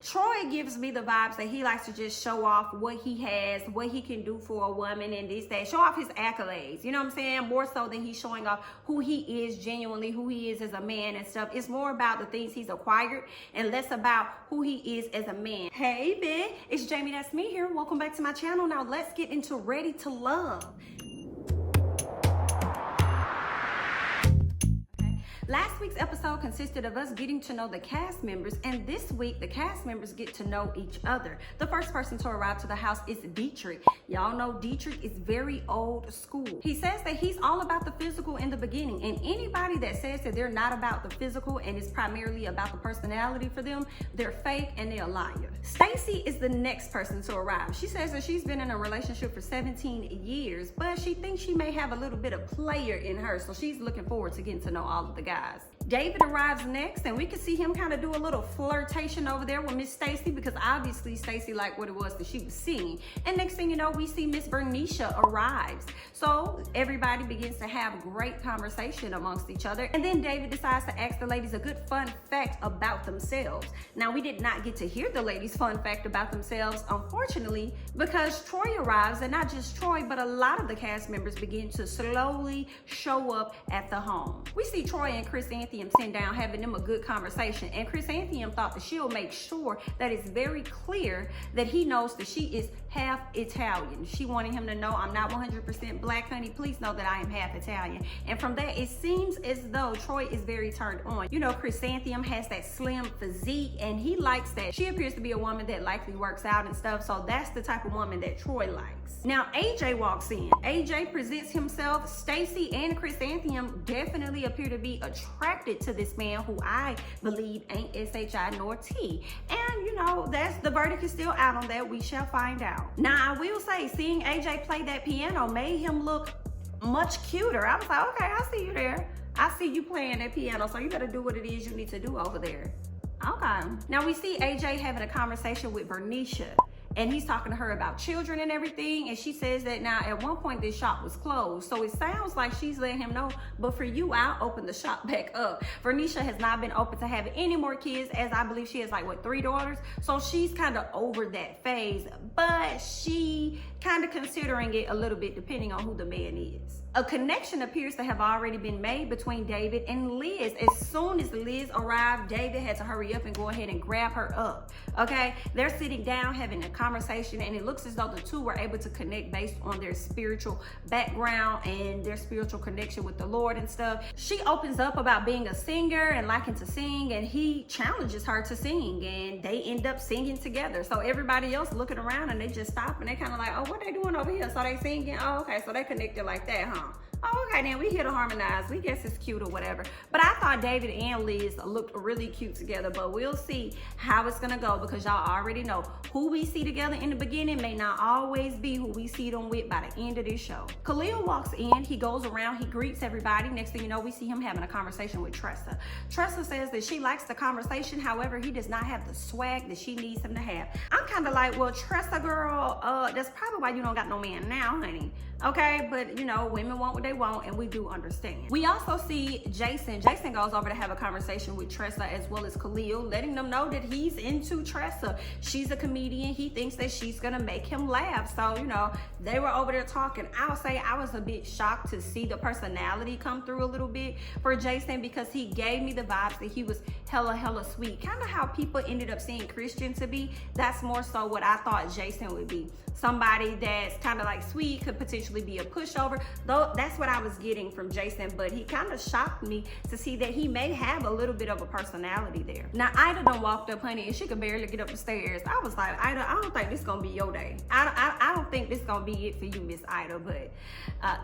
Troy gives me the vibes that he likes to just show off what he has, what he can do for a woman and this, that. Show off his accolades, you know what I'm saying? More so than he's showing off who he is genuinely, who he is as a man and stuff. It's more about the things he's acquired and less about who he is as a man. Hey, babe, it's Jamie, that's me here. Welcome back to my channel. Now let's get into Ready to Love. Last week's episode consisted of us getting to know the cast members, and this week the cast members get to know each other. The first person to arrive to the house is Dietrich. Y'all know Dietrich is very old school. He says that he's all about the physical in the beginning, and anybody that says that they're not about the physical and it's primarily about the personality for them, they're fake and they're a liar. Stacy is the next person to arrive. She says that she's been in a relationship for 17 years, but she thinks she may have a little bit of player in her, so she's looking forward to getting to know all of the guys. David arrives next, and we can see him kind of do a little flirtation over there with Miss Stacy, because obviously Stacy liked what it was that she was seeing. And next thing you know, we see Miss Bernicia arrives. So everybody begins to have great conversation amongst each other. And then David decides to ask the ladies a good fun fact about themselves. Now, we did not get to hear the ladies' fun fact about themselves, unfortunately, because Troy arrives, and not just Troy, but a lot of the cast members begin to slowly show up at the home. We see Troy and Chrysanthemum sitting down having them a good conversation, and Chrysanthemum thought that she'll make sure that it's very clear that he knows that she is half Italian. She wanted him to know, I'm not 100% black, honey. Please know that I am half Italian. And from that, it seems as though Troy is very turned on. You know, Chrysanthemum has that slim physique, and he likes that. She appears to be a woman that likely works out and stuff, so that's the type of woman that Troy likes. Now, AJ walks in. AJ presents himself. Stacy and Chrysanthemum definitely appear to be attracted to this man who I believe ain't SHI nor T. And you know, that's the verdict is still out on that. We shall find out. Now, I will say, seeing AJ play that piano made him look much cuter. I was like, okay, I see you there. I see you playing that piano, so you better do what it is you need to do over there. Okay. Now we see AJ having a conversation with Bernicia, and he's talking to her about children and everything. And she says that now at one point this shop was closed. So it sounds like she's letting him know, but for you, I'll open the shop back up. Bernicia has not been open to having any more kids, as I believe she has like, what, 3 daughters? So she's kind of over that phase, but she kind of considering it a little bit depending on who the man is. A connection appears to have already been made between David and Liz. As soon as Liz arrived, David had to hurry up and go ahead and grab her up. Okay, they're sitting down having a conversation, and it looks as though the two were able to connect based on their spiritual background and their spiritual connection with the Lord and stuff. She opens up about being a singer and liking to sing, and he challenges her to sing, and they end up singing together. So everybody else looking around, and they just stop and they kind of like, oh, what they doing over here? So they singing. Oh, okay, so they connected like that, huh? Oh, okay, then we here to harmonize. We guess it's cute or whatever. But I thought David and Liz looked really cute together, but we'll see how it's gonna go, because y'all already know who we see together in the beginning may not always be who we see them with by the end of this show. Khalil walks in, he goes around, he greets everybody. Next thing you know, we see him having a conversation with Tressa. Tressa says that she likes the conversation, however, he does not have the swag that she needs him to have. I'm kind of like, well, Tressa girl, that's probably why you don't got no man now, honey. Okay, but you know, women want what they want, and we do understand. We also see Jason. Jason goes over to have a conversation with Tressa as well as Khalil, letting them know that he's into Tressa. She's a comedian. He thinks that she's gonna make him laugh. So, you know, they were over there talking. I would say I was a bit shocked to see the personality come through a little bit for Jason, because he gave me the vibes that he was hella sweet. Kind of how people ended up seeing Christian to be. That's more so what I thought Jason would be. Somebody that's kind of like sweet, could potentially be a pushover. Though that's what I was getting from Jason, but he kind of shocked me to see that he may have a little bit of a personality there. Now, Ida done walked up, honey, and she could barely get up the stairs. I was like, Ida, I don't think this gonna be your day. I don't think this gonna be it for you, Miss Ida, but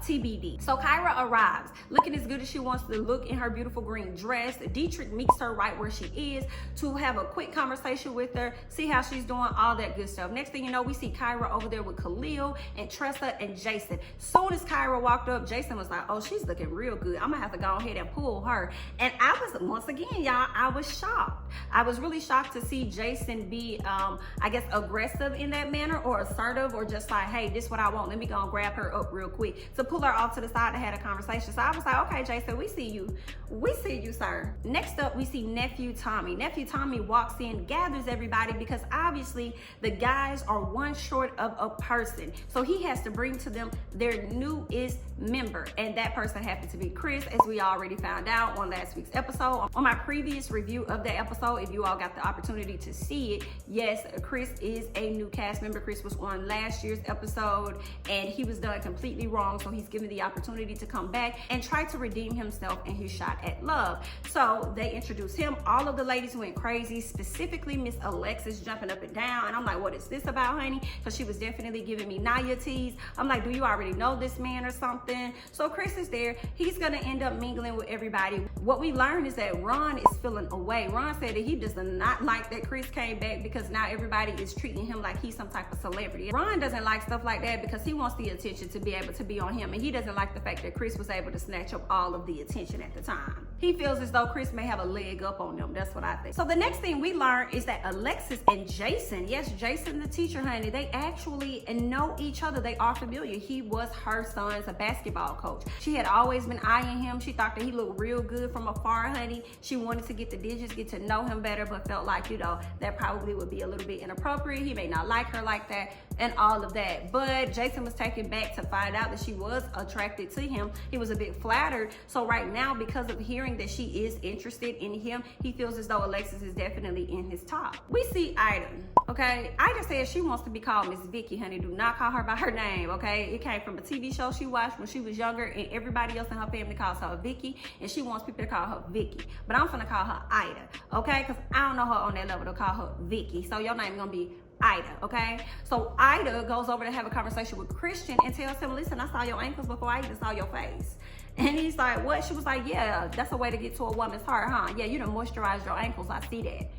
TBD. So Kyra arrives, looking as good as she wants to look in her beautiful green dress. Dietrich meets her right where she is to have a quick conversation with her, see how she's doing, all that good stuff. Next thing you know, we see Kyra over there with Khalil and Tressa and Jason. Soon as Kyra walked up, Jason Jason was like, oh, she's looking real good. I'm gonna have to go ahead and pull her. And I was, once again, y'all, I was shocked. I was really shocked to see Jason be, I guess, aggressive in that manner, or assertive, or just like, hey, this is what I want. Let me go and grab her up real quick, to pull her off to the side to have a conversation. So I was like, okay, Jason, we see you. We see you, sir. Next up, we see Nephew Tommy. Nephew Tommy walks in, gathers everybody, because obviously the guys are one short of a person. So he has to bring to them their newest member, and that person happened to be Chris, as we already found out on last week's episode. On my previous review of the episode, if you all got the opportunity to see it, yes, Chris is a new cast member. Chris was on last year's episode and he was done completely wrong, so he's given the opportunity to come back and try to redeem himself in his shot at love. So they introduced him. All of the ladies went crazy, specifically Miss Alexis jumping up and down, and I'm like, what is this about, honey? Because she was definitely giving me Naya tease. I'm like, do you already know this man or something? So Chris is there. He's gonna end up mingling with everybody. What we learned is that Ron is feeling away. Ron said that he does not like that Chris came back, because now everybody is treating him like he's some type of celebrity. Ron doesn't like stuff like that because he wants the attention to be able to be on him, and he doesn't like the fact that Chris was able to snatch up all of the attention at the time. He feels as though Chris may have a leg up on them. That's what I think. So the next thing we learn is that Alexis and Jason, yes, Jason the teacher, honey, they actually know each other. They are familiar. He was her son's basketball coach. She had always been eyeing him. She thought that he looked real good from afar, honey. She wanted to get the digits, get to know him better, but felt like, you know, that probably would be a little bit inappropriate. He may not like her like that and all of that. But Jason was taken back to find out that she was attracted to him. He was a bit flattered. So right now, because of hearing that she is interested in him, he feels as though Alexis is definitely in his top. We see Ida, okay? Ida says she wants to be called Miss Vicky, honey. Do not call her by her name, okay? It came from a TV show she watched when she was younger, and everybody else in her family calls her Vicky, and she wants people to call her Vicky. But I'm gonna call her Ida, okay? Because I don't know her on that level to call her Vicky. So your name gonna be Ida, okay? So Ida goes over to have a conversation with Christian and tells him, listen, I saw your ankles before I even saw your face. And he's like, what? She was like, yeah, that's a way to get to a woman's heart, huh? Yeah, you done moisturized your ankles, I see that.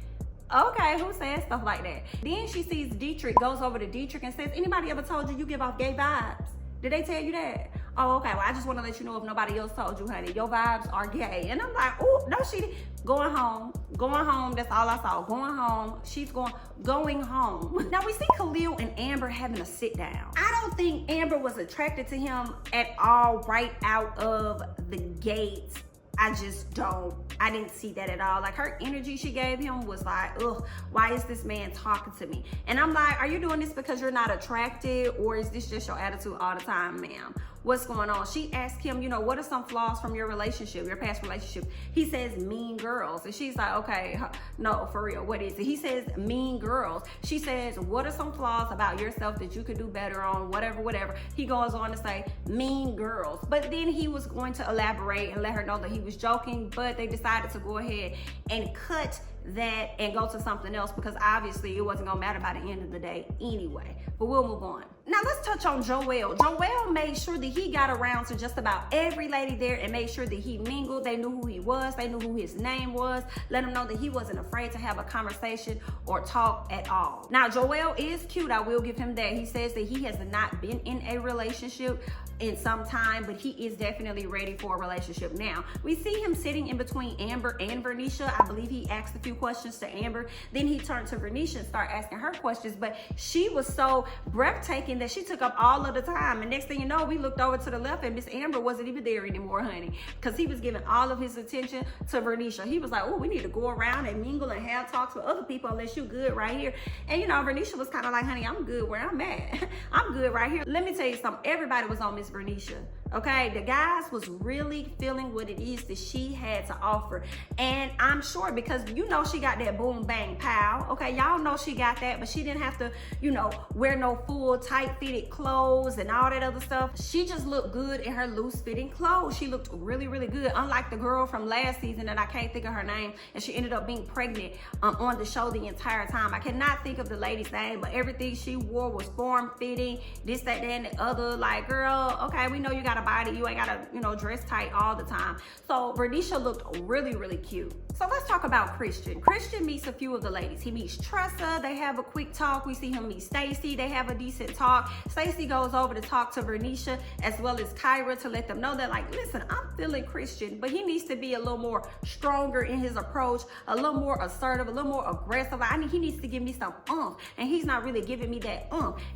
Okay, who says stuff like that? Then she sees Dietrich, goes over to Dietrich and says, anybody ever told you you give off gay vibes? Did they tell you that? Oh, okay, well, I just want to let you know if nobody else told you, honey, your vibes are gay. And I'm like, oh, no, she didn't. Going home, that's all I saw. Going home, she's going home. Now we see Khalil and Amber having a sit down. I don't think Amber was attracted to him at all right out of the gate. I didn't see that at all. Like, her energy she gave him was like, ugh, why is this man talking to me? And I'm like, are you doing this because you're not attracted, or is this just your attitude all the time, ma'am? What's going on? She asked him, you know, what are some flaws from your relationship, your past relationship? He says mean girls. And she's like, okay, no, for real, what is it? He says mean girls. She says, what are some flaws about yourself that you could do better on, whatever. He goes on to say mean girls. But then he was going to elaborate and let her know that he was joking, but they decided to go ahead and cut that and go to something else, because obviously it wasn't gonna matter by the end of the day anyway. But we'll move on. Now let's touch on Joel. Joel made sure that he got around to just about every lady there and made sure that he mingled. They knew who he was. They knew who his name was. Let him know that he wasn't afraid to have a conversation or talk at all. Now Joel is cute. I will give him that. He says that he has not been in a relationship in some time, but he is definitely ready for a relationship now. We see him sitting in between Amber and Vernisha. I believe he asked a few questions to Amber. Then he turned to Vernisha and started asking her questions, but she was so breathtaking that she took up all of the time. And next thing you know, we looked over to the left and Miss Amber wasn't even there anymore, honey, because he was giving all of his attention to Vernisha. He was like, oh, we need to go around and mingle and have talks with other people unless you good right here. And you know, Vernisha was kind of like, honey, I'm good where I'm at. I'm good right here. Let me tell you something. Everybody was on Miss Vernisha. Okay, the guys was really feeling what it is that she had to offer. And I'm sure, because you know she got that boom bang pow. Okay, y'all know she got that, but she didn't have to, you know, wear no full tight fitted clothes and all that other stuff. She just looked good in her loose fitting clothes. She looked really, really good. Unlike the girl from last season that I can't think of her name, and she ended up being pregnant on the show the entire time. I cannot think of the lady's name, but everything she wore was form fitting, this, that, and the other. Like, girl, okay, we know you got a body. You ain't gotta, you know, dress tight all the time. So Vernisha looked really, really cute. So let's talk about Christian. Christian meets a few of the ladies. He meets Tressa. They have a quick talk. We see him meet Stacy. They have a decent talk. Stacy goes over to talk to Vernisha as well as Kyra to let them know that, like, listen, I'm feeling Christian, but he needs to be a little more stronger in his approach, a little more assertive, a little more aggressive. I mean, he needs to give me some and he's not really giving me that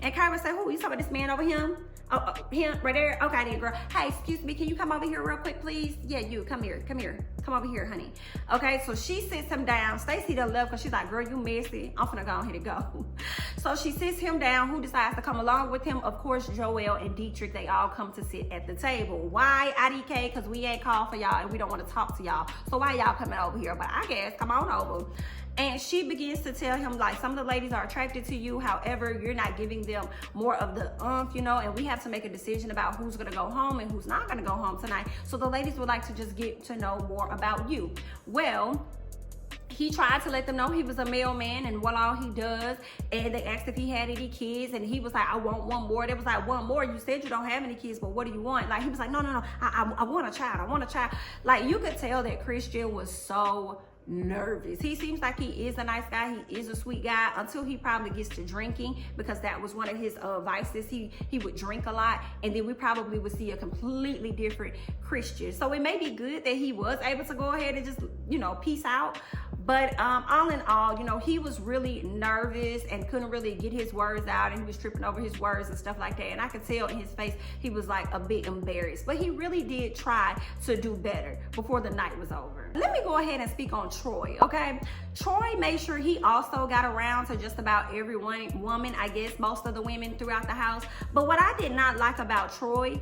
And Kyra said, who, you talking about this man over him? Oh, him right there? Okay, then, girl. Hey, excuse me, can you come over here real quick, please? Yeah, you, come here. Come over here, honey. Okay, so she sits him down. Stacy done left because she's like, girl, you messy. I'm finna go ahead and go. So she sits him down. Who decides to come along with him? Of course, Joel and Dietrich, they all come to sit at the table. Why, IDK? Because we ain't called for y'all and we don't want to talk to y'all. So why y'all coming over here? But I guess, come on over. And she begins to tell him, like, some of the ladies are attracted to you. However, you're not giving them more of the you know, and we have to make a decision about who's going to go home and who's not going to go home tonight. So the ladies would like to just get to know more about you. Well, he tried to let them know he was a mailman and what all he does. And they asked if he had any kids. And he was like, I want one more. They was like, one more? You said you don't have any kids, but what do you want? Like, he was like, no. I want a child. I want a child. Like, you could tell that Christian was so nervous. He seems like he is a nice guy. He is a sweet guy until he probably gets to drinking, because that was one of his vices. He would drink a lot, and then we probably would see a completely different Christian. So it may be good that he was able to go ahead and just, you know, peace out. But all in all, you know, he was really nervous and couldn't really get his words out, and he was tripping over his words and stuff like that. And I could tell in his face he was like a bit embarrassed, but he really did try to do better before the night was over. Let me go ahead and speak on Troy, okay? Troy made sure he also got around to just about every woman, I guess most of the women throughout the house. But what I did not like about Troy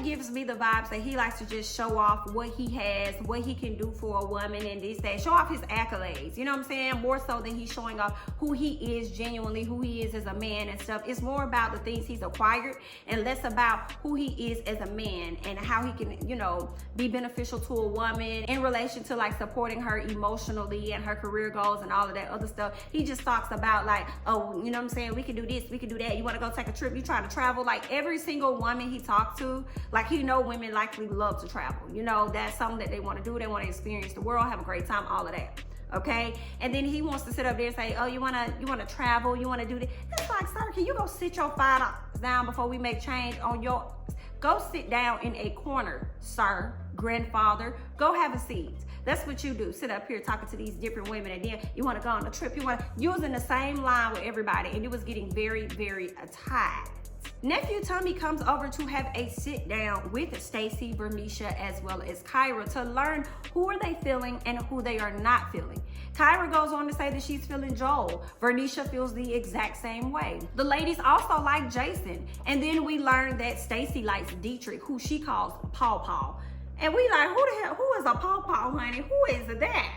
gives me the vibes that he likes to just show off what he has, what he can do for a woman, and this, that, show off his accolades, you know what I'm saying? More so than he's showing off who he is genuinely, who he is as a man and stuff. It's more about the things he's acquired and less about who he is as a man and how he can, you know, be beneficial to a woman in relation to like supporting her emotionally and her career goals and all of that other stuff. He just talks about like, oh, you know what I'm saying? We can do this, we can do that. You want to go take a trip? You trying to travel? Like every single woman he talks to, like he know women likely love to travel. You know, that's something that they want to do. They want to experience the world, have a great time, all of that. Okay, and then he wants to sit up there and say, oh, you wanna travel, you wanna do this. It's like, sir, can you go sit your $5 down before we make change on your, go sit down in a corner, sir, grandfather, go have a seat. That's what you do. Sit up here talking to these different women, and then you want to go on a trip. You want to using the same line with everybody, and it was getting very, very tight. Nephew Tommy comes over to have a sit down with Stacy, Vernisha, as well as Kyra to learn who are they feeling and who they are not feeling. Kyra goes on to say that she's feeling Joel. Vernisha feels the exact same way. The ladies also like Jason. And then we learn that Stacy likes Dietrich, who she calls Paw Paw. And we like, who the hell, who is a Paw Paw, honey? Who is that?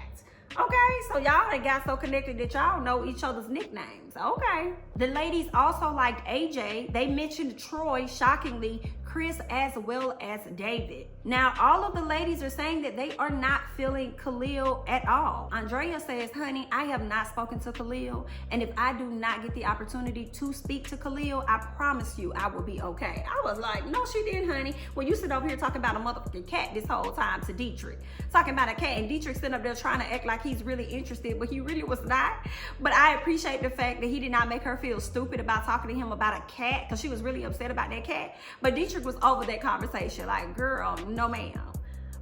Okay, so y'all done got so connected that y'all know each other's nicknames. Okay. The ladies also liked AJ. They mentioned Troy, shockingly, Chris, as well as David. Now, all of the ladies are saying that they are not feeling Khalil at all. Andrea says, honey, I have not spoken to Khalil, and if I do not get the opportunity to speak to Khalil, I promise you I will be okay. I was like, no, she didn't, honey. Well, you sit over here talking about a motherfucking cat this whole time to Dietrich. Talking about a cat, and Dietrich sitting up there trying to act like he's really interested, but he really was not. But I appreciate the fact that he did not make her feel stupid about talking to him about a cat, because she was really upset about that cat. But Dietrich was over that conversation, like, girl, no ma'am.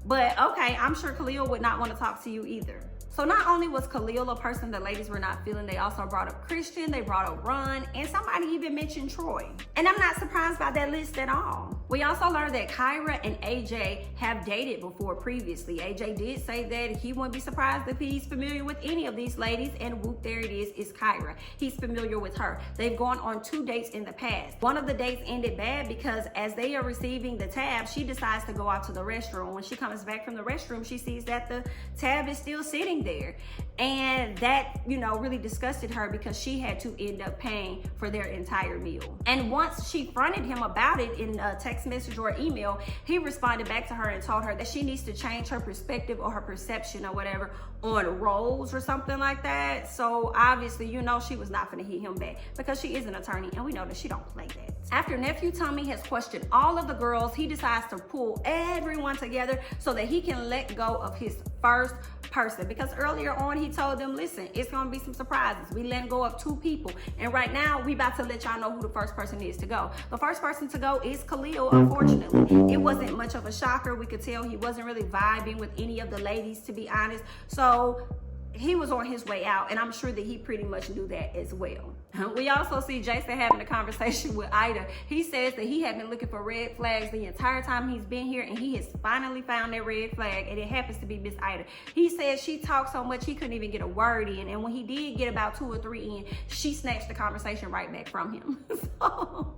But okay, I'm sure Khalil would not want to talk to you either. So not only was Khalil a person the ladies were not feeling, they also brought up Christian, they brought up Ron, and somebody even mentioned Troy. And I'm not surprised by that list at all. We also learned that Kyra and AJ have dated before previously. AJ did say that he wouldn't be surprised if he's familiar with any of these ladies, and whoop, there it is Kyra. He's familiar with her. They've gone on 2 dates in the past. One of the dates ended bad because as they are receiving the tab, she decides to go out to the restroom. When she comes back from the restroom, she sees that the tab is still sitting there. And that, you know, really disgusted her because she had to end up paying for their entire meal. And once she fronted him about it in a text message or email, he responded back to her and told her that she needs to change her perspective or her perception or whatever on roles or something like that. So obviously, you know, she was not gonna hit him back because she is an attorney and we know that she don't play that. After nephew Tommy has questioned all of the girls, he decides to pull everyone together so that he can let go of his first person, because earlier on he told them, listen, it's gonna be some surprises. We letting go of 2 people, and right now we about to let y'all know who the first person is to go. The first person to go is Khalil. Unfortunately, it wasn't much of a shocker. We could tell he wasn't really vibing with any of the ladies, to be honest. So he was on his way out, and I'm sure that he pretty much knew that as well. We also see Jason having a conversation with Ida. He says that he had been looking for red flags the entire time he's been here, and he has finally found that red flag, and it happens to be Miss Ida. He says she talked so much he couldn't even get a word in, and when he did get about 2 or 3 in, she snatched the conversation right back from him. So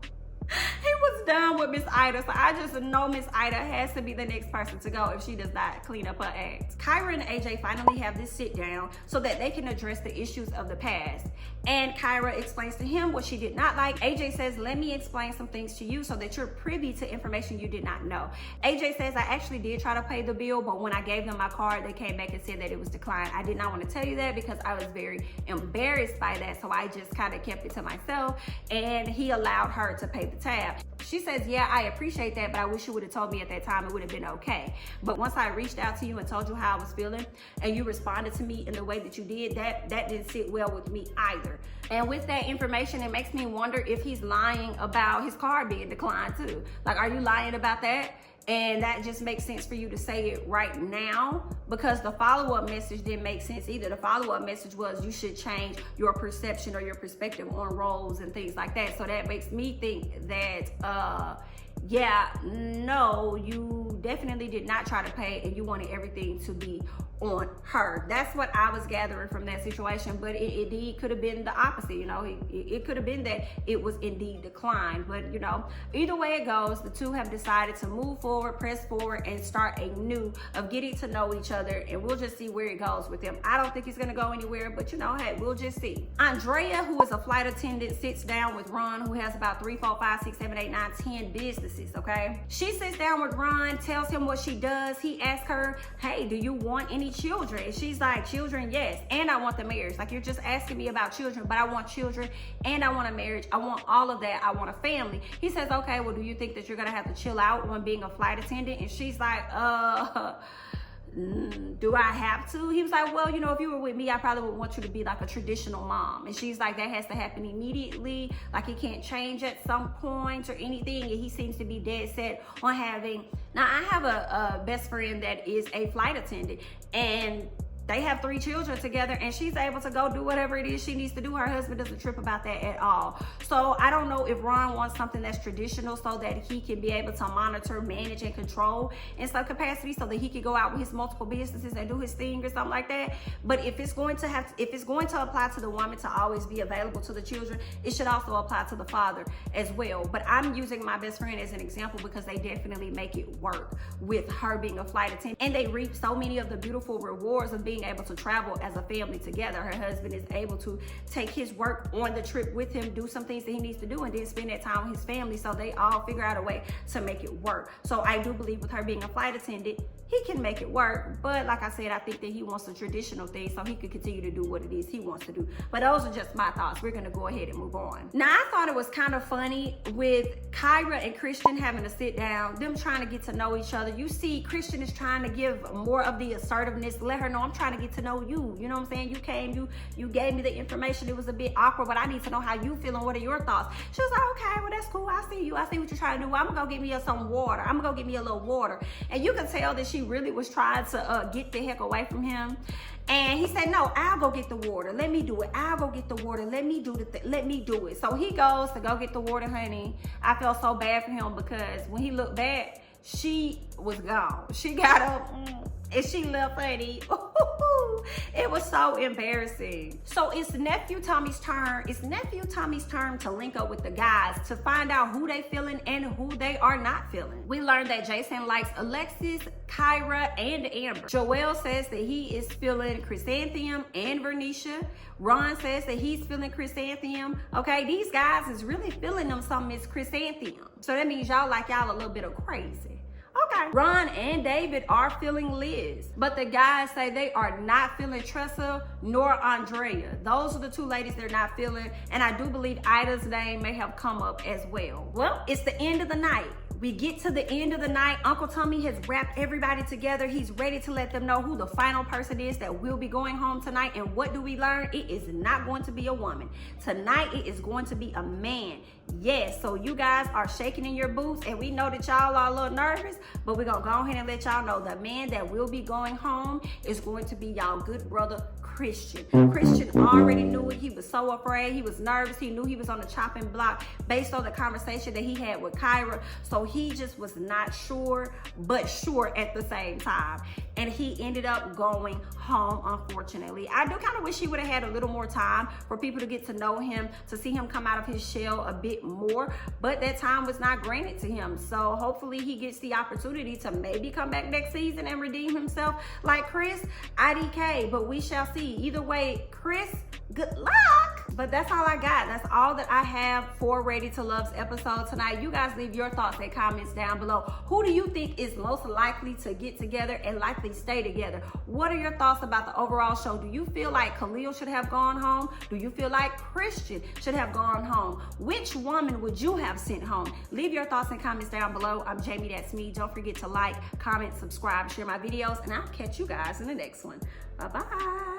he was done with Miss Ida, so I just know Miss Ida has to be the next person to go if she does not clean up her act. Kyra and AJ finally have this sit down so that they can address the issues of the past. And Kyra explains to him what she did not like. AJ says, let me explain some things to you so that you're privy to information you did not know. AJ says, I actually did try to pay the bill, but when I gave them my card, they came back and said that it was declined. I did not want to tell you that because I was very embarrassed by that, so I just kind of kept it to myself, and he allowed her to pay the tab. She says, yeah, I appreciate that, but I wish you would have told me at that time. It would have been okay. But once I reached out to you and told you how I was feeling, and you responded to me in the way that you did, that didn't sit well with me either. And with that information, it makes me wonder if he's lying about his card being declined too. Like, are you lying about that? And that just makes sense for you to say it right now, because the follow-up message didn't make sense either. The follow-up message was you should change your perception or your perspective on roles and things like that. So that makes me think that, yeah, no, you definitely did not try to pay, and you wanted everything to be on her. That's what I was gathering from that situation, but it indeed could have been the opposite. You know, it could have been that it was indeed declined. But you know, either way it goes, the two have decided to move forward, press forward, and start a new of getting to know each other, and we'll just see where it goes with them. I don't think it's gonna go anywhere, but you know, hey, we'll just see. Andrea, who is a flight attendant, sits down with Ron, who has about 3, 4, 5, 6, 7, 8, 9, 10 businesses. Okay, she sits down with Ron, tells him what she does. He asks her, hey, do you want any children? And she's like, children, yes, and I want the marriage. Like, you're just asking me about children, but I want children and I want a marriage. I want all of that. I want a family. He says, okay, well, do you think that you're gonna have to chill out on being a flight attendant? And she's like, do I have to? He was like, well, you know, if you were with me, I probably would want you to be like a traditional mom. And she's like, that has to happen immediately. Like, it can't change at some point or anything. And he seems to be dead set on having. Now, I have a best friend that is a flight attendant, and they have 3 children together, and she's able to go do whatever it is she needs to do. Her husband doesn't trip about that at all. So I don't know if Ron wants something that's traditional so that he can be able to monitor, manage, and control in some capacity, so that he can go out with his multiple businesses and do his thing or something like that. But if it's going to apply to the woman to always be available to the children, it should also apply to the father as well. But I'm using my best friend as an example because they definitely make it work with her being a flight attendant, and they reap so many of the beautiful rewards of being able to travel as a family together. Her husband is able to take his work on the trip with him, do some things that he needs to do, and then spend that time with his family. So they all figure out a way to make it work. So I do believe with her being a flight attendant, he can make it work. But like I said, I think that he wants a traditional thing so he could continue to do what it is he wants to do. But those are just my thoughts. We're gonna go ahead and move on. Now, I thought it was kind of funny with Kyra and Christian having to sit down, them trying to get to know each other. You see, Christian is trying to give more of the assertiveness, let her know, I'm trying to get to know you. You know what I'm saying? You came, you gave me the information. It was a bit awkward, but I need to know how you feel and what are your thoughts. She was like, okay, well, that's cool. I see you. I see what you're trying to do. I'm gonna go get me some water. I'm gonna go get me a little water. And you can tell that she really was trying to get the heck away from him. And he said, no, I'll go get the water. Let me do it. I'll go get the water. Let me do let me do it. So he goes to go get the water, honey. I felt so bad for him because when he looked back, she was gone. She got up and she left, honey. It was so embarrassing. So it's nephew Tommy's turn. It's nephew Tommy's turn to link up with the guys to find out who they feeling and who they are not feeling. We learned that Jason likes Alexis, Kyra, and Amber. Joel says that he is feeling Chrysanthemum and Vernisha. Ron says that he's feeling Chrysanthemum. Okay, these guys is really feeling them some Miss Chrysanthemum. So that means y'all like y'all a little bit of crazy. Okay. Ron and David are feeling Liz, but the guys say they are not feeling Tressa nor Andrea. Those are the two ladies they're not feeling, and I do believe Ida's name may have come up as well. Well, it's the end of the night. We get to the end of the night. Uncle Tommy has wrapped everybody together. He's ready to let them know who the final person is that will be going home tonight. And what do we learn? It is not going to be a woman. Tonight, it is going to be a man. Yes, so you guys are shaking in your boots, and we know that y'all are a little nervous, but we're going to go ahead and let y'all know the man that will be going home is going to be y'all good brother, Christian. Christian already knew it. He was so afraid. He was nervous. He knew he was on the chopping block based on the conversation that he had with Kyra. So he just was not sure, but sure at the same time. And he ended up going home, unfortunately. I do kind of wish he would have had a little more time for people to get to know him, to see him come out of his shell a bit more, but that time was not granted to him. So hopefully he gets the opportunity to maybe come back next season and redeem himself like Chris, IDK, but we shall see. Either way, Chris, good luck. But that's all I got. That's all that I have for Ready to Love's episode tonight. You guys leave your thoughts and comments down below. Who do you think is most likely to get together and likely stay together? What are your thoughts about the overall show? Do you feel like Khalil should have gone home? Do you feel like Christian should have gone home? Which woman would you have sent home? Leave your thoughts and comments down below. I'm Jamie, that's me. Don't forget to like, comment, subscribe, share my videos, and I'll catch you guys in the next one. Bye-bye.